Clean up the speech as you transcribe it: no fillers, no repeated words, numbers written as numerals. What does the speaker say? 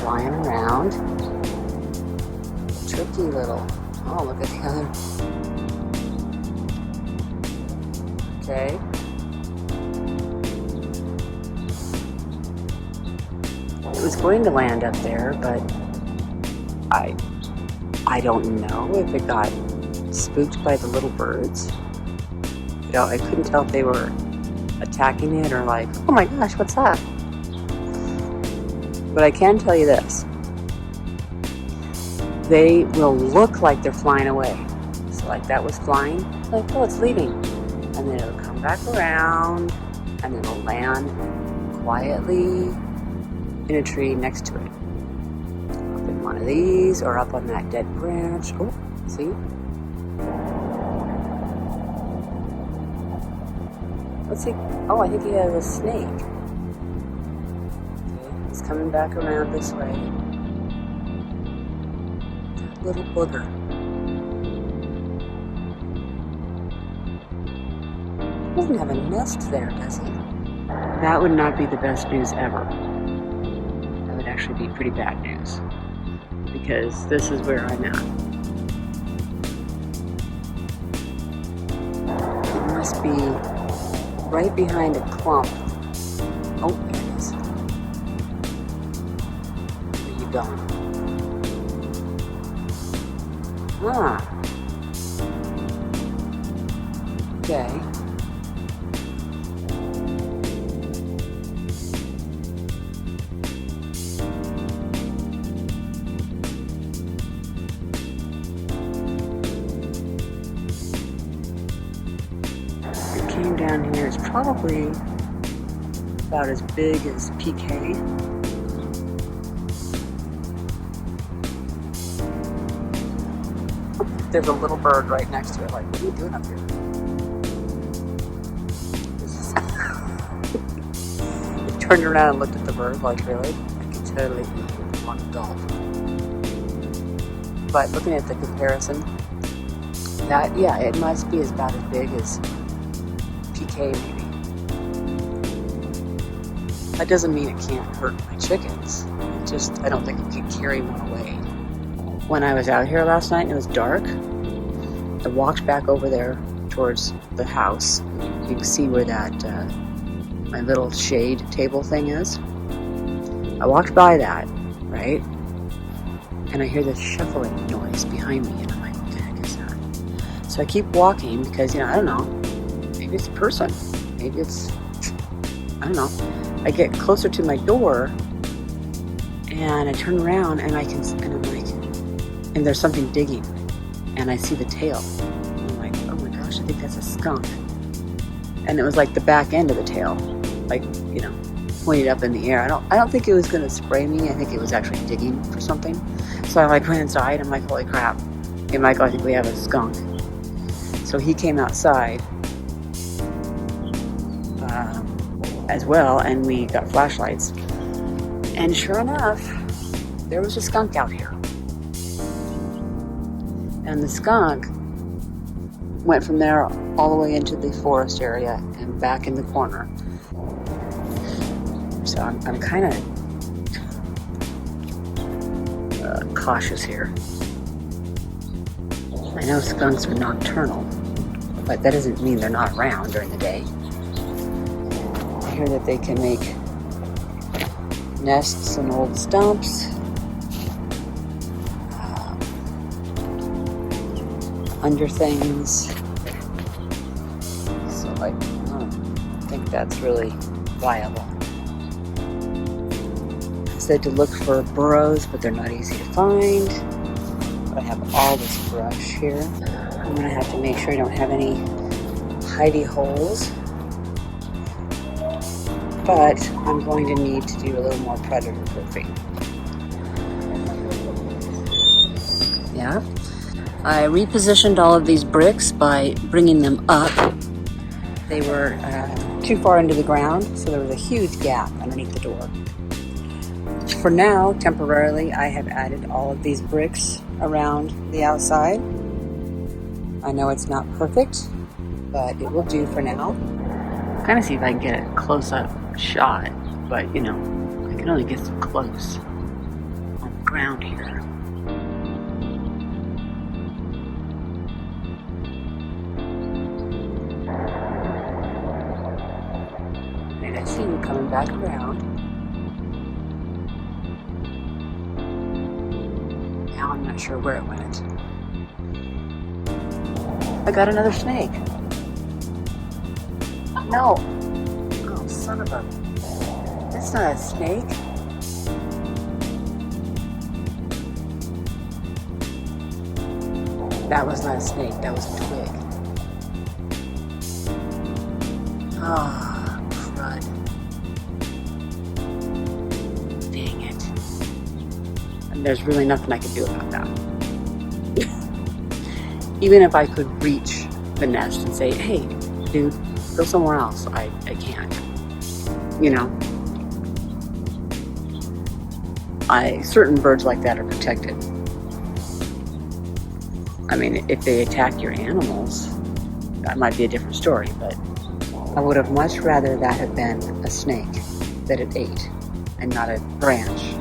flying around. Tricky little. Oh, look at the other. Okay. It was going to land up there, but I don't know if it got spooked by the little birds. You know, I couldn't tell if they were attacking it or like, oh my gosh, what's that? But I can tell you this. They will look like they're flying away. So like that was flying, like, oh, it's leaving. And then it'll come back around and then it'll land quietly in a tree next to it. Up in one of these or up on that dead branch. Oh, see? Let's see. Oh, I think he has a snake. Okay, he's coming back around this way. That little booger. He doesn't have a nest there, does he? That would not be the best news ever. That would actually be pretty bad news. Because this is where I'm at. It must be right behind a clump. Oh, there it is. Where are you going? Ah. Okay. Came down here. It's probably about as big as PK. There's a little bird right next to it. Like, what are you doing up here? He turned around and looked at the bird. Like, really? I could totally eat it with one gulp. But looking at the comparison, that, yeah, it must be about as big as PK maybe. That doesn't mean it can't hurt my chickens. It just, I don't think it could carry one away. When I was out here last night and it was dark, I walked back over there towards the house. You can see where that, my little shade table thing is. I walked by that, right? And I hear this shuffling noise behind me and I'm like, what the heck is that? So I keep walking because, you know, I don't know. Maybe it's a person. Maybe it's, I don't know. I get closer to my door and I turn around and and I'm like, and there's something digging and I see the tail. And I'm like, oh my gosh, I think that's a skunk. And it was like the back end of the tail, like, you know, pointed up in the air. I don't think it was going to spray me. I think it was actually digging for something. So I like went inside. I'm like, holy crap. Hey, Michael, I think we have a skunk. So he came outside as well, and we got flashlights. And sure enough, there was a skunk out here. And the skunk went from there all the way into the forest area and back in the corner. So I'm kind of cautious here. I know skunks are nocturnal, but that doesn't mean they're not around during the day. I hear that they can make nests in old stumps, under things. So I don't think that's really viable. I said to look for burrows, but they're not easy to find. But I have all this brush here. I'm going to have to make sure I don't have any hidey holes. But I'm going to need to do a little more predator proofing. Yeah. I repositioned all of these bricks by bringing them up. They were too far into the ground, so there was a huge gap underneath the door. For now, temporarily, I have added all of these bricks around the outside. I know it's not perfect, but it will do for now. I'm kind of see if I can get a close-up shot, but you know, I can only get so close. ground here. And I see you coming back around. Now I'm not sure where it went. I got another snake. No. Oh, son of a... That's not a snake. That was not a snake, that was a twig. Ah, crud. Dang it. And there's really nothing I can do about that. Even if I could reach the nest and say, hey, dude, go somewhere else, I can't. You know? Certain birds like that are protected. I mean, if they attack your animals, that might be a different story, but I would have much rather that have been a snake that it ate and not a branch